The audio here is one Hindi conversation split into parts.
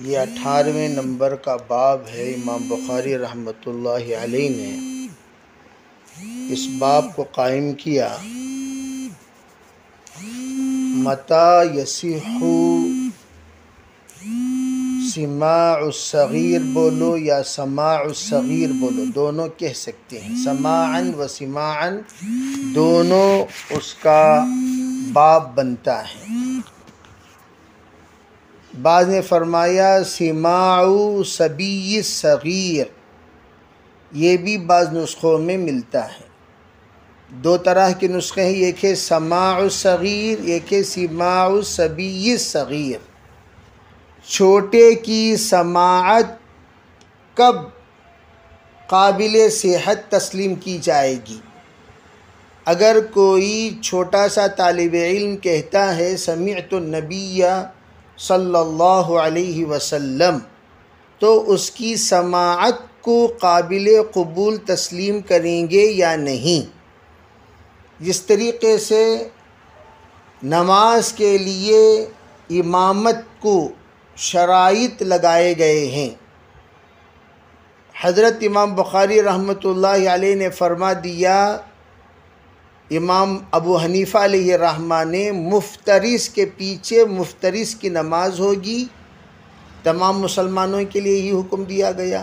ये 18वें नंबर का बाब है। इमाम बुखारी रहमतुल्लाहि अलैह ने इस बाब को कायम किया। मता यसिहु सिमाउ सगीर बोलो या समाउ सगीर बोलो, दोनों कह सकते हैं। समाअन व सिमाअन दोनों उसका बाब बनता है। बाज़ ने फरमाया सिमाउ सबी सगीर, ये भी बाज़ नुस्खों में मिलता है। दो तरह के नुस्खे हैं, एक है समाउ सगीर, एक है सिमाउ सबी सगीर। छोटे की समाअत कब काबिल सेहत तस्लीम की जाएगी? अगर कोई छोटा सा तालिब इल्म कहता है समिअतु नबिय्या सल्लल्लाहु अलैहि वसल्लम, तो उसकी समाअत को काबिल क़बूल तस्लीम करेंगे या नहीं? जिस तरीक़े से नमाज के लिए इमामत को शराइत लगाए गए हैं, हज़रत इमाम बुखारी रहमतुल्लाहि अलैह ने फरमा दिया, इमाम अबू हनीफ़ा अलैहि रहमा ने मुफ्तरिस के पीछे मुफ्तरिस की नमाज होगी। तमाम मुसलमानों के लिए ही हुक्म दिया गया।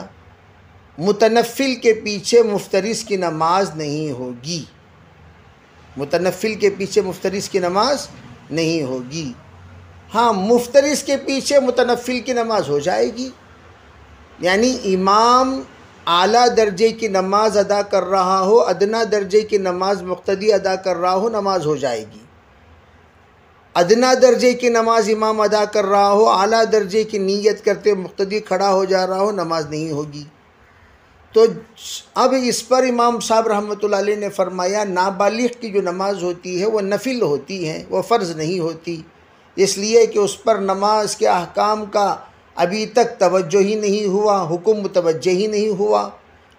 मुतनफ़िल के पीछे मुफ्तरिस की नमाज नहीं होगी। मुतनफ़िल के पीछे मुफ्तरिस की नमाज नहीं होगी। हाँ, मुफ्तरिस के पीछे मुतनफ़िल की नमाज हो जाएगी। यानी इमाम आला दर्जे की नमाज अदा कर रहा हो, अदना दर्जे की नमाज मुक्तदी अदा कर रहा हो, नमाज हो जाएगी। अदना दर्जे की नमाज इमाम अदा कर रहा हो, आला दर्जे की नीयत करते मुक्तदी खड़ा हो जा रहा हो, नमाज नहीं होगी। तो अब इस पर इमाम साहब रहमतुल्लाह अलैह ने फरमाया, नाबालिग की जो नमाज होती है वो नफिल होती है, वो फ़र्ज़ नहीं होती, इसलिए कि उस पर नमाज के अहकाम का अभी तक तवज्जो ही नहीं हुआ, हुक्म मुतवज्जह ही नहीं हुआ।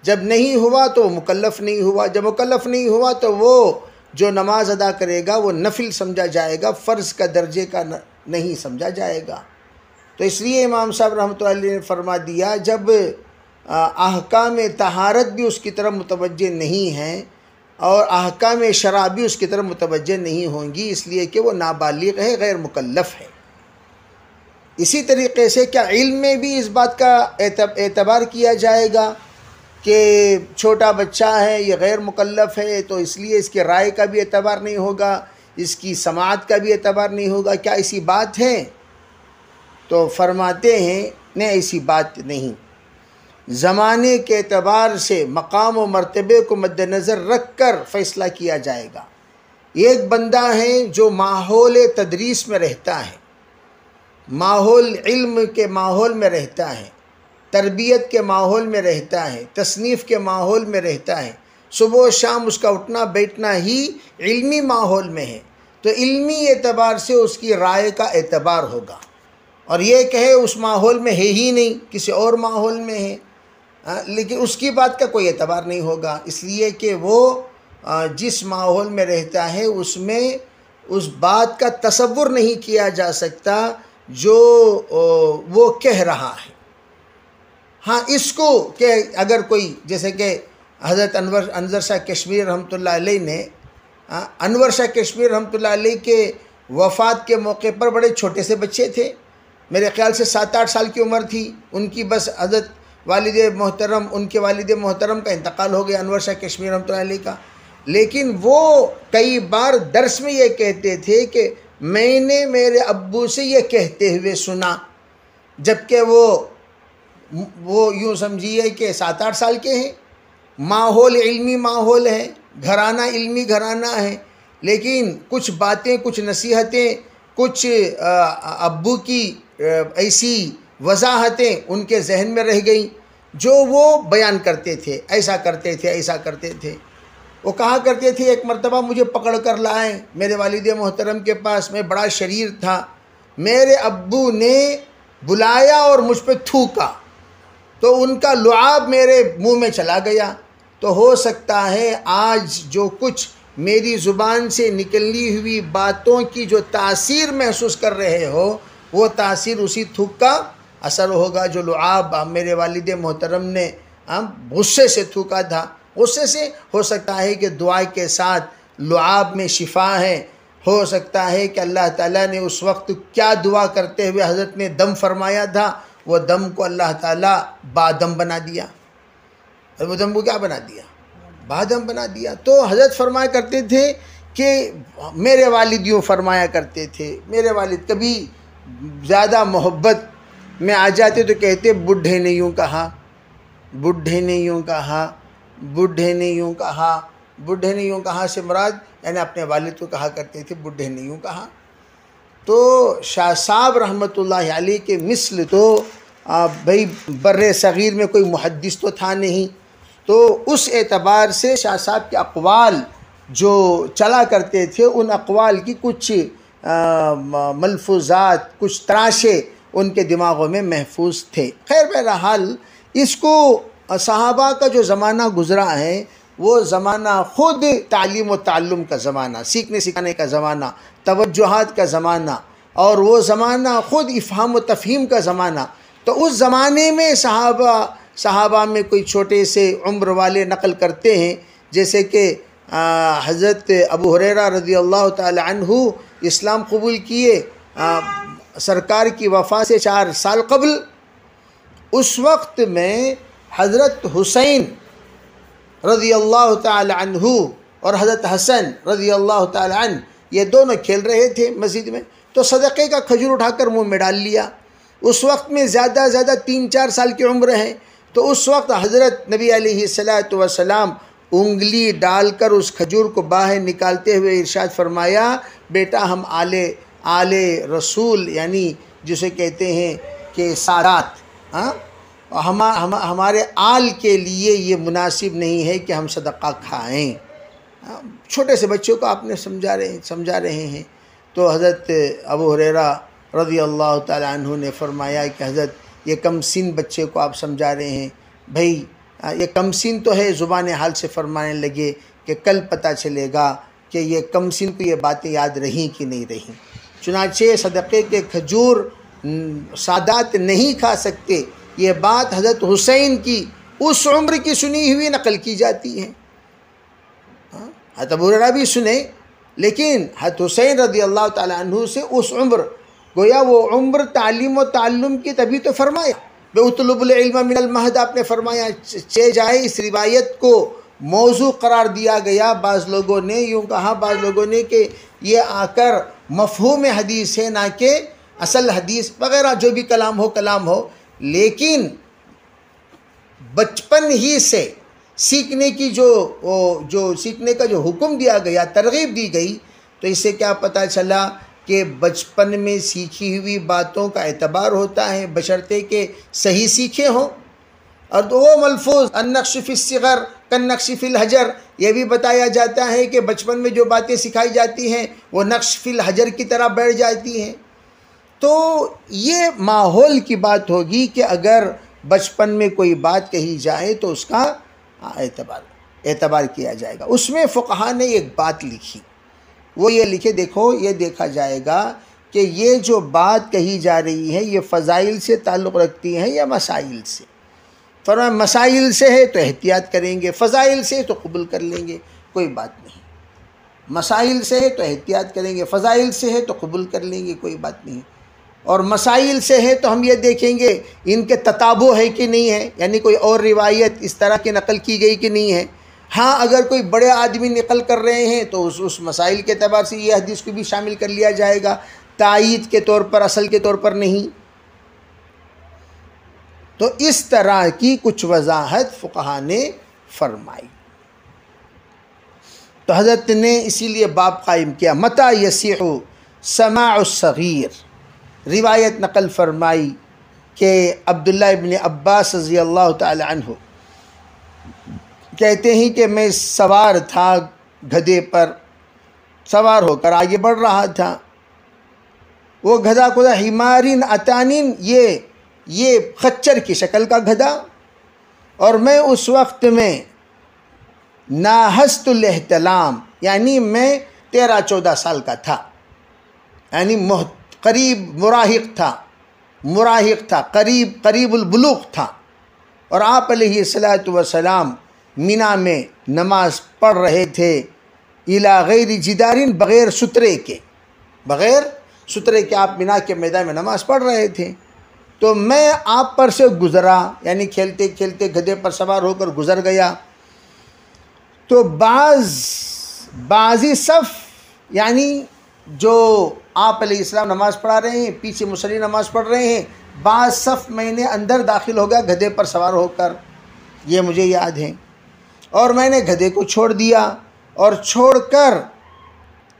जब नहीं हुआ तो वो मुकल्लफ़ नहीं हुआ, जब मुकल्लफ़ नहीं हुआ तो वो जो नमाज अदा करेगा वो नफिल समझा जाएगा, फ़र्ज़ का दर्जे का नहीं समझा जाएगा। तो इसलिए इमाम साहब रहमतुल्लाह अलैह ने फरमा दिया, जब अहकाम तहारत भी उसकी तरफ मुतवज्जह नहीं हैं और अहकाम शरा भी उसकी तरफ मुतवज्जह नहीं होंगी, इसलिए कि वो नाबालिग है, गैर मुकल्लफ़ है। इसी तरीक़े से क्या इल्म में भी इस बात का एतबार किया जाएगा कि छोटा बच्चा है, ये गैर मुकल्लफ़ है, तो इसलिए इसके राय का भी एतबार नहीं होगा, इसकी समाअत का भी एतबार नहीं होगा? क्या ऐसी बात है? तो फरमाते हैं नहीं, ऐसी बात नहीं। ज़माने के एतबार से मकाम व मर्तबे को मद्देनज़र रख कर फ़ैसला किया जाएगा। एक बंदा है जो माहौल तदरीस में रहता है, माहौल इल्म के माहौल में रहता है, तरबियत के माहौल में रहता है, तसनीफ़ के माहौल में रहता है, सुबह शाम उसका उठना बैठना ही इल्मी माहौल में है, तो इल्मी एतबार से उसकी राय का एतबार होगा। और ये कहे उस माहौल में है ही नहीं, किसी और माहौल में है, लेकिन उसकी बात का कोई एतबार नहीं होगा, इसलिए कि वो जिस माहौल में रहता है उसमें उस बात का तसव्वुर नहीं किया जा सकता जो वो कह रहा है। हाँ, इसको कि अगर कोई जैसे कि हज़रत अनवर शाह कश्मीर रहमतुल्लाह अलैह ने, अनवर शाह कश्मीर रहमतुल्लाह अलैह के वफ़ात के मौके पर बड़े छोटे से बच्चे थे, मेरे ख़्याल से 7-8 साल की उम्र थी उनकी, बस हज़रत वालिद मोहतरम, उनके वालिद मोहतरम का इंतकाल हो गया, अनवर शाह कश्मीर रहमतुल्लाह अलैह का। लेकिन वो कई बार दर्स में ये कहते थे कि मैंने मेरे अब्बू से ये कहते हुए सुना, जबकि वो यूँ समझिए कि 7-8 साल के हैं। माहौल इल्मी माहौल है, घराना इल्मी घराना है, लेकिन कुछ बातें, कुछ नसीहतें, कुछ अब्बू की ऐसी वजाहतें उनके जहन में रह गई जो वो बयान करते थे, ऐसा करते थे, ऐसा करते थे। वो कहा करते थे, एक मर्तबा मुझे पकड़ कर लाए मेरे वालिद मोहतरम के पास, मैं बड़ा शरीर था, मेरे अब्बू ने बुलाया और मुझ पर थूका तो उनका लुआब मेरे मुंह में चला गया। तो हो सकता है आज जो कुछ मेरी ज़ुबान से निकली हुई बातों की जो तासीर महसूस कर रहे हो, वो तासीर उसी थूक का असर होगा जो लुआब मेरे वालिद मोहतरम ने गुस्से से थूका था। गुस्से से हो सकता है कि दुआ के साथ लुआब में शिफा है। हो सकता है कि अल्लाह ताला ने उस वक्त क्या दुआ करते हुए हज़रत ने दम फरमाया था, वो दम को अल्लाह ताला बादम बना दिया। और वो दम को क्या बना दिया? बादम बना दिया। तो हज़रत फरमाया करते थे कि मेरे वालिद यूँ फरमाया करते थे, मेरे वालिद कभी ज़्यादा मोहब्बत में आ जाते तो कहते बुढ़े ने यूँ कहा, बुढ़े ने यूँ कहा, बुढ़े ने यूँ कहा। बुढ़े ने यूँ कहा से मुराद यानी अपने वालिद को कहा करते थे बुढ़े ने यूँ कहा। तो शाह साहब रहमतुल्लाह अलैह के मिसल तो भाई बर्रे सग़ीर में कोई मुहद्दिस तो था नहीं, तो उस एतबार से शाह साहब के अक़वाल जो चला करते थे, उन अक़वाल की कुछ मलफूज़ात, कुछ तराशे उनके दिमागों में महफूज थे। खैर बहरहाल इसको सहाबा का जो ज़माना गुज़रा है वो ज़माना ख़ुद तालीम व ताल्लुम का ज़माना, सीखने सिखाने का ज़माना, तवज्जुहात का ज़माना, और वो ज़माना ख़ुद इफ़हाम व तफ़हीम का ज़माना। तो उस ज़माने में सहाबा में कोई छोटे से उम्र वाले नक़ल करते हैं, जैसे कि हज़रत अबू हुरैरा रज़ियल्लाहु ताला अन्हु इस्लाम कबूल किए सरकार की वफ़ात से 4 साल कबल। उस वक्त में हज़रत हुसैन रज़ियल्लाहु ताला अन्हु और हज़रत हसन रज़ियल्लाहु ताला अन्हु ये दोनों खेल रहे थे मस्जिद में, तो सदक़े का खजूर उठाकर मुँह में डाल लिया। उस वक्त में ज़्यादा 3-4 साल की उम्र है, तो उस वक्त हज़रत नबी अलैहिस्सलातु वस्सलाम उंगली डालकर उस खजूर को बाहर निकालते हुए इरशाद फरमाया, बेटा हम आले रसूल यानी जिसे कहते हैं कि सादात, हमारे आल के लिए ये मुनासिब नहीं है कि हम सदक़ा खाएं। छोटे से बच्चों को आपने समझा रहे हैं। तो हज़रत अबू हुरैरा रज़ियल्लाहु ताला अन्हु ने फरमाया कि हज़रत ये कमसिन बच्चे को आप समझा रहे हैं, भाई ये कमसिन तो है, ज़ुबान हाल से फरमाने लगे कि कल पता चलेगा कि ये कमसिन को ये बातें याद रहीं कि नहीं रहीं। चुनाचे सदक़े के खजूर सादात नहीं खा सकते, ये बात हज़रत हुसैन की उस उम्र की सुनी हुई नकल की जाती है। हज़रत अबू हुरैरा भी सुने, लेकिन हज़रत हुसैन रज़ियल्लाहु ताला अन्हु से उस उम्र, गोया वो उम्र तालीम व ताल्लुम की, तभी तो फरमाया बेउतलुबुल इल्म मिनल महद, आपने फरमाया चे जाए। इस रिवायत को मौजू करार दिया गया। बाज़ लोगों ने यूँ कहा, बाज़ लोगों ने कि ये आकर मफ़हूम हदीस है ना कि असल हदीस वगैरह, जो भी कलाम हो, लेकिन बचपन ही से सीखने की जो सीखने का जो हुक्म दिया गया, तरगीब दी गई, तो इससे क्या पता चला कि बचपन में सीखी हुई बातों का एतबार होता है बशर्ते के सही सीखे हों। और तो वो मलफूज अन्नक्श फिस्सिगर कन्नक्श फिल हजर, ये भी बताया जाता है कि बचपन में जो बातें सिखाई जाती हैं वो नक्श फिल हजर की तरह बैठ जाती हैं। तो ये माहौल की बात होगी कि अगर बचपन में कोई बात कही जाए तो उसका एतबार किया जाएगा। उसमें फ़ुक़हा ने एक बात लिखी, वो ये लिखे, देखो ये देखा जाएगा कि ये जो बात कही जा रही है ये फ़ज़ाइल से ताल्लुक़ रखती है या मसाइल से। फरमाया मसाइल से है तो एहतियात करेंगे, फ़ज़ाइल से तो कबूल कर लेंगे, कोई बात नहीं। मसाइल से है तो एहतियात करेंगे, फ़ज़ाइल से है तो कबूल कर लेंगे, कोई बात नहीं। और मसाइल से है तो हम ये देखेंगे इनके तताबो है कि नहीं है, यानी कोई और रिवायत इस तरह की नकल की गई कि नहीं है। हाँ, अगर कोई बड़े आदमी नकल कर रहे हैं तो उस मसाइल के एतबार से ये हदीस को भी शामिल कर लिया जाएगा, तायीद के तौर पर, असल के तौर पर नहीं। तो इस तरह की कुछ वजाहत फ़ुक़हा ने फरमाई। तो हज़रत ने इसीलिए बाब कायम किया, मता यसीहु समाउ सगीर। रिवायत नकल फरमाई कि अब्दुल्ला इब्न अब्बास रज़ी अल्लाह ताला अन्हु कहते हैं कि मैं सवार था, गधे पर सवार होकर आगे बढ़ रहा था। वो गधा खुदा हिमारिन अतानिन, ये खच्चर की शक्ल का गधा, और मैं उस वक्त में नाहस्तुल एहतलाम, यानी मैं 13-14 साल का था, यानी करीब मुराहिक था, करीबुल बुलूग था। और आप अलैहिस्सलातु वस्सलाम मिना में नमाज पढ़ रहे थे, इला गैर जिदारिन, बग़ैर सुतरे के आप मिना के मैदान में नमाज पढ़ रहे थे। तो मैं आप पर से गुज़रा, यानी खेलते खेलते गधे पर सवार होकर गुज़र गया। तो बाज़ी सफ़, यानी जो आप अलैहिस्सलाम नमाज़ पढ़ा रहे हैं, पीछे मुसल्ली नमाज़ पढ़ रहे हैं, बाज़ सफ़ मैंने अंदर दाखिल हो गया गधे पर सवार होकर, ये मुझे याद है। और मैंने गधे को छोड़ दिया और छोड़कर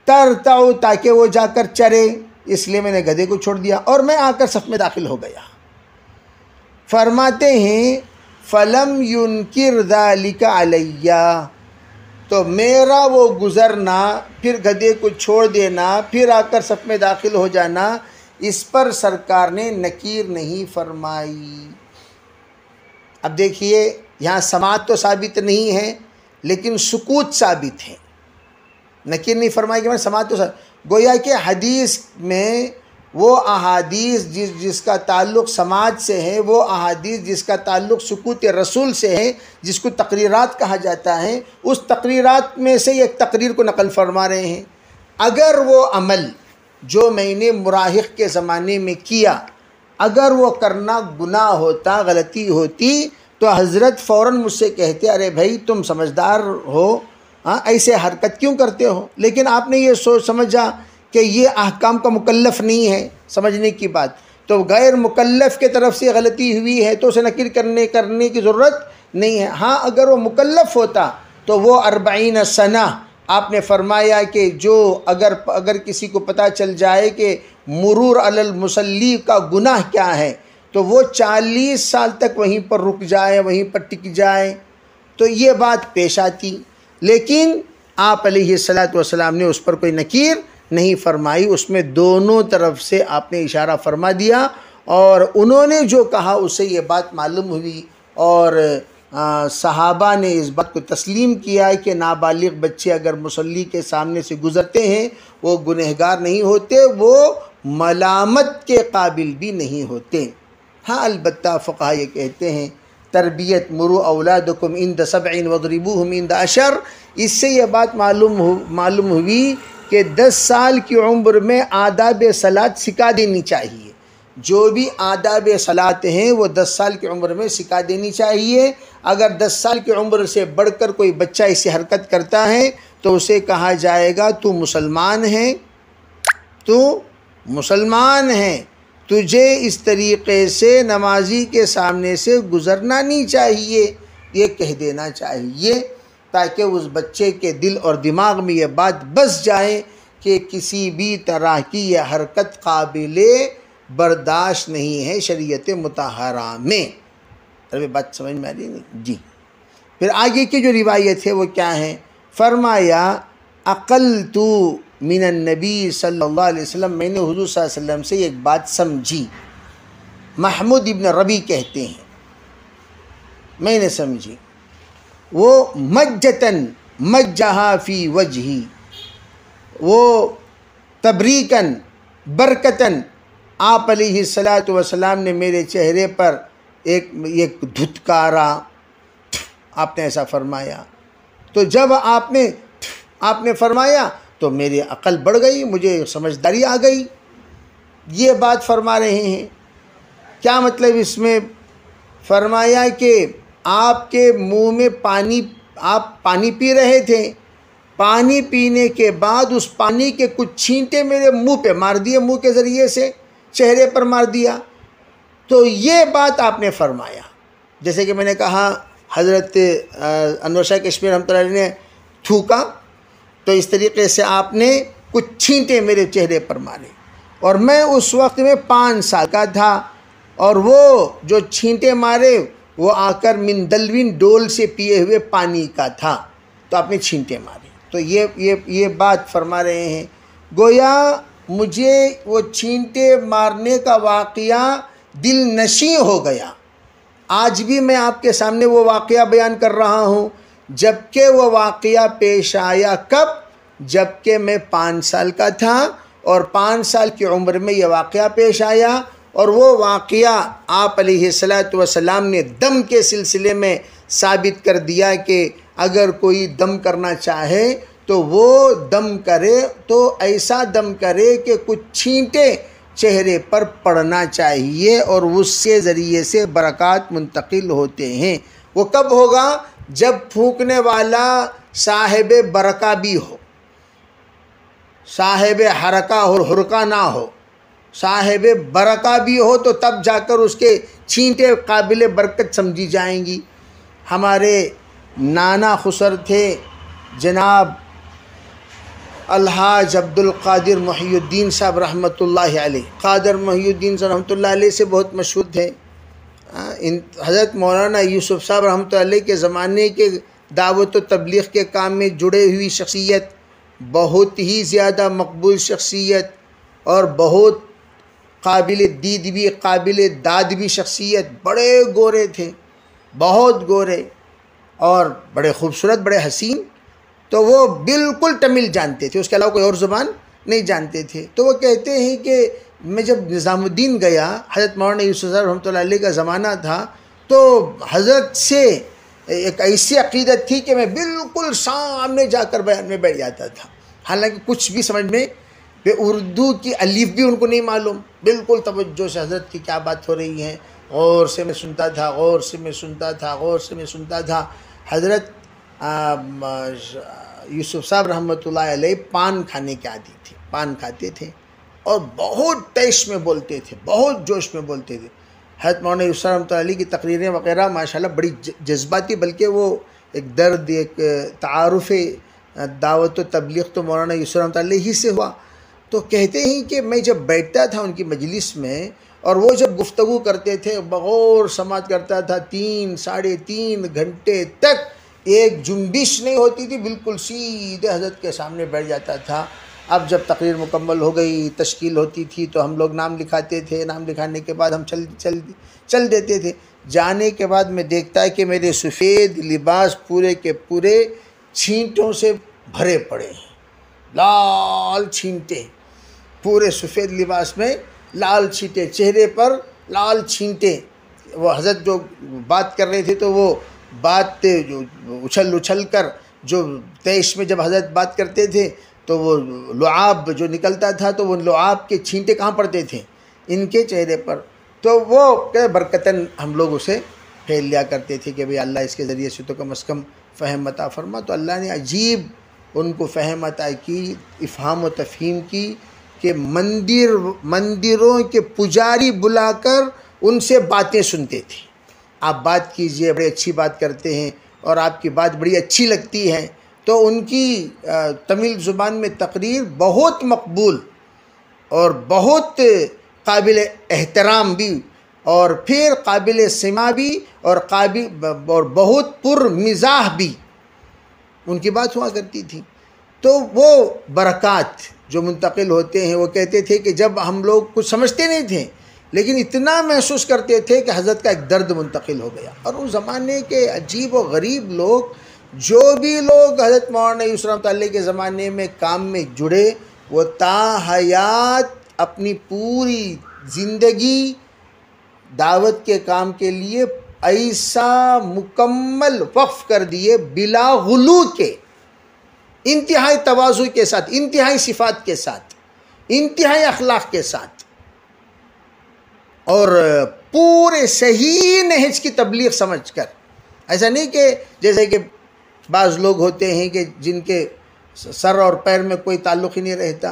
तरताऊ, ताकि वो जाकर चरे, इसलिए मैंने गधे को छोड़ दिया और मैं आकर सफ़ में दाखिल हो गया। फरमाते हैं फ़लम युनकिर ज़ालिका अलैया, तो मेरा वो गुज़रना, फिर गधे को छोड़ देना, फिर आकर सफ़ में दाखिल हो जाना, इस पर सरकार ने नकीर नहीं फरमाई। अब देखिए, यहाँ समात तो साबित नहीं है, लेकिन सुकूत साबित है। नकीर नहीं फरमाई कि मैं समात तो गोया कि हदीस में वो अहादीस जिसका ताल्लुक़ समाज से है, वो अहादीस जिसका ताल्लुक़ सुकूत रसूल से है, जिसको तकरीरात कहा जाता है, उस तकरीरात में से एक तकरीर को नकल फरमा रहे हैं। अगर वो अमल जो मैंने मुराहिक के ज़माने में किया, अगर वो करना गुनाह होता, गलती होती, तो हज़रत फ़ौरन मुझसे कहते, अरे भाई तुम समझदार हो, हाँ ऐसे हरकत क्यों करते हो। लेकिन आपने ये सोच समझा कि ये अहकाम का मुकल्लफ़ नहीं है, समझने की बात, तो गैर मुकल्लफ़ के तरफ से गलती हुई है तो उसे नकीर करने की ज़रूरत नहीं है। हाँ अगर वो मुकल्लफ़ होता तो वो 40 सना, आपने फरमाया कि जो अगर किसी को पता चल जाए कि मुरूर अलल मुसल्ली का गुनाह क्या है, तो वो 40 साल तक वहीं पर रुक जाए, वहीं पर टिक जाए, तो ये बात पेश आती। लेकिन आप अलैहिस्सलातु वस्सलाम ने उस पर कोई नकीर नहीं फरमाई, उसमें दोनों तरफ से आपने इशारा फरमा दिया और उन्होंने जो कहा उससे ये बात मालूम हुई और सहाबा ने इस बात को तस्लीम किया कि नाबालिग बच्चे अगर मुसल्ली के सामने से गुज़रते हैं वो गुनहगार नहीं होते, वो मलामत के काबिल भी नहीं होते। हाँ अलबत्ता फ़क़हा ये कहते हैं तरबियत मुरु औलादकुम इंद सबइन वदरिबूहुम इंद अशर, इससे यह बात मालूम हुई कि 10 साल की उम्र में आदाब सलात सिखा देनी चाहिए। जो भी आदाब सलात हैं वो 10 साल की उम्र में सिखा देनी चाहिए। अगर 10 साल की उम्र से बढ़कर कोई बच्चा ऐसी हरकत करता है तो उसे कहा जाएगा तू मुसलमान है, तू मुसलमान है, तुझे इस तरीक़े से नमाजी के सामने से गुज़रना नहीं चाहिए, ये कह देना चाहिए ताकि उस बच्चे के दिल और दिमाग में ये बात बस जाए कि किसी भी तरह की यह हरकत काबिले बर्दाश्त नहीं है शरीयत मुतहरा में। अरे बात समझ में आ रही नहीं जी। फिर आगे की जो रिवायत है वो क्या है, फरमाया अक़ल तू मिनन नबी सल्लल्लाहु अलैहि वसल्लम, मैंने हुज़ूर सल्लल्लाहु अलैहि वसल्लम से एक बात समझी। महमूद इब्न रबी कहते हैं मैंने समझी, वो मज्जतन मज्जहा फ़ी वजही, वो तबरीकन बरकतन, आप अलैहिस्सलातु वस्सलाम ने मेरे चेहरे पर एक धुतकारा, आपने ऐसा फरमाया। तो जब आपने फरमाया तो मेरी अक़ल बढ़ गई, मुझे समझदारी आ गई। ये बात फरमा रहे हैं, क्या मतलब इसमें, फरमाया कि आपके मुंह में आप पानी पी रहे थे, पानी पीने के बाद उस पानी के कुछ छींटे मेरे मुंह पे मार दिए, मुंह के ज़रिए से चेहरे पर मार दिया। तो ये बात आपने फरमाया। जैसे कि मैंने कहा हज़रत अनवर शाह कश्मीर रहमतुल्लाह अलैह ने थूका तो इस तरीक़े से आपने कुछ छींटे मेरे चेहरे पर मारे, और मैं उस वक्त में 5 साल का था, और वो जो छींटे मारे वो आकर मिंदलविन डोल से पिए हुए पानी का था, तो आपने छींटे मारे। तो ये बात फरमा रहे हैं, गोया मुझे वो छींटे मारने का वाक़या दिल नशी हो गया। आज भी मैं आपके सामने वो वाक़या बयान कर रहा हूँ, जबकि वो वाक़या पेश आया कब? जबकि मैं 5 साल का था, और 5 साल की उम्र में ये वाक़या पेश आया, और वो वाक़या आप अलैहिस्सलातु वस्सलाम ने दम के सिलसिले में साबित कर दिया कि अगर कोई दम करना चाहे तो वो दम करे, तो ऐसा दम करे कि कुछ छींटे चेहरे पर पड़ना चाहिए, और उसके ज़रिए से बरक़ात मुंतकिल होते हैं। वो कब होगा? जब फूंकने वाला साहिब बरका भी हो, साहिब हरका और हुरका ना हो, साहिब बरका भी हो, तो तब जाकर उसके छींटे काबिल बरकत समझी जाएंगी। हमारे नाना खुसर थे जनाब अलहाज अब्दुल क़ादिर मुहियुद्दीन साहब रहमतुल्लाहि अलैह। क़ादिर मुहियुद्दीन साहब रहमतुल्लाहि अलैह से बहुत मशहूर थे। हज़रत मौलाना यूसुफ साहब रहमतुल्लाहि अलैह के ज़माने के दावत व तबलीग़ के काम में जुड़े हुई शख्सियत, बहुत ही ज़्यादा मकबूल शख्सियत, और बहुत काबिल दीद भी काबिल दाद भी शख्सियत। बड़े गोरे थे, बहुत गोरे, और बड़े खूबसूरत, बड़े हसीन। तो वो बिल्कुल तमिल जानते थे, उसके अलावा कोई और ज़ुबान नहीं जानते थे। तो वो कहते हैं कि मैं जब निज़ामुद्दीन गया, हज़रत मौलाना यूसुफ साहब रहमतुल्लाहि अलैह का ज़माना था, तो हज़रत से एक ऐसी अक़ीदत थी कि मैं बिल्कुल सामने जाकर बयान में बैठ जाता था। हालांकि कुछ भी समझ में, उर्दू की अलीफ भी उनको नहीं मालूम, बिल्कुल तवज्जो से हज़रत की क्या बात हो रही है गौर से मैं सुनता था, गौर से मैं सुनता था, गौर से मैं सुनता था। हज़रत यूसुफ साहब रहमतुल्लाहि अलैह पान खाने के आदी थे, पान खाते थे, और बहुत तेज में बोलते थे, बहुत जोश में बोलते थे। हज़रत मौलाना यूसुफ साहब रहमतुल्लाहि अलैह की तकरीरें वग़ैरह माशाल्लाह बड़ी जज्बाती, बल्कि वो एक दर्द, एक तारुफ़ दावत व तबलीग़ तो मौलाना यूसुफ रहमतुल्लाहि अलैह ही से हुआ। तो कहते हैं कि मैं जब बैठता था उनकी मजलिस में, और वो जब गुफ्तगू करते थे, बगौर समात करता था, 3 साढ़े 3 घंटे तक एक जुम्बिश नहीं होती थी, बिल्कुल सीधे हज़रत के सामने बैठ जाता था। अब जब तकरीर मुकम्मल हो गई, तश्कील होती थी, तो हम लोग नाम लिखाते थे, नाम लिखाने के बाद हम चल देते थे। जाने के बाद मैं देखता है कि मेरे सफ़ेद लिबास पूरे के पूरे छींटों से भरे पड़े हैं, लाल छींटे, पूरे सफ़ेद लिबास में लाल छींटे, चेहरे पर लाल छींटे। वो हज़रत जो बात कर रहे थे, तो वो बात जो उछल कर, जो तेश में जब हज़रत बात करते थे तो वो लुआब जो निकलता था, तो वो लुआब के छींटे कहाँ पड़ते थे? इनके चेहरे पर। तो वो क्या बरकतन हम लोग उसे फेल लिया करते थे कि भाई अल्लाह इसके ज़रिए से तो कम अज़ कम फ़हम अता फरमा। तो अल्लाह ने अजीब उनको फ़हम अता की, इफ़हाम व तफ़हीम की, कि मंदिरों के पुजारी बुलाकर उनसे बातें सुनते थे। आप बात कीजिए, बड़ी अच्छी बात करते हैं और आपकी बात बड़ी अच्छी लगती है। तो उनकी तमिल ज़ुबान में तकरीर बहुत मकबूल और बहुत काबिल एहतराम भी, और फिर काबिल सिमा भी, और बहुत पुरमिज़ाह भी उनकी बात हुआ करती थी। तो वो बरक़ात जो मुंतकिल होते हैं, वो कहते थे कि जब हम लोग कुछ समझते नहीं थे, लेकिन इतना महसूस करते थे कि हज़रत का एक दर्द मुंतकिल हो गया। और उस ज़माने के अजीब व गरीब लोग, जो भी लोग हज़रत मौलाना यूसुफ रहमतुल्लाहि अलैह के ज़माने में काम में जुड़े, वो ताहयात अपनी पूरी ज़िंदगी दावत के काम के लिए ऐसा मुकम्मल वक्फ़ कर दिए, बिला गुलू के, इंतहाई तवाज़ु के साथ, इंतहाई सिफ़ात के साथ, इंतहाई अखलाक के साथ, और पूरे सही नहज की तबलीग समझ कर। ऐसा नहीं कि जैसे कि बाज़ लोग होते हैं कि जिनके सर और पैर में कोई ताल्लुक़ ही नहीं रहता,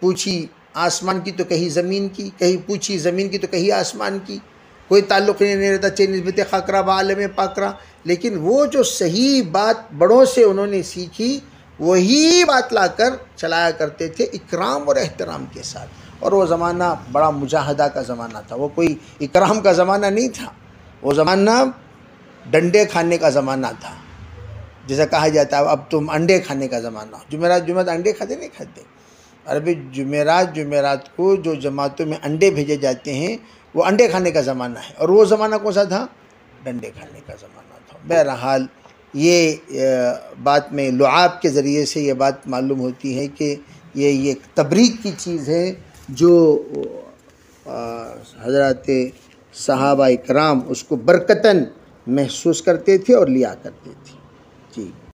पूछी आसमान की तो कहीं ज़मीन की, कहीं पूछी ज़मीन की तो कहीं आसमान की, कोई ताल्लुक़ नहीं रहता चाहे निस्बत ख़ाकरा व आलम पाकरा। लेकिन वो जो सही बात बड़ों से उन्होंने सीखी वही बात लाकर चलाया करते थे इकराम और एहतराम के साथ। और वो ज़माना बड़ा मुजाहदा का ज़माना था, वो कोई इकराम का ज़माना नहीं था, वो ज़माना डंडे खाने का ज़माना था। जैसा कहा जाता है अब तुम अंडे खाने का ज़माना, जुमेरात अंडे खाते नहीं खाते। अरबी जुमेरात को जो जमातों में अंडे भेजे जाते हैं वो अंडे खाने का ज़माना है। और वो ज़माना कौन सा था? डंडे खाने का ज़माना था। बहरहाल ये बात में लुआब के ज़रिए से ये बात मालूम होती है कि ये तबरीक की चीज़ है जो हज़रत सहाबा इकराम उसको बरकतन महसूस करते थे और लिया करते थे। जी।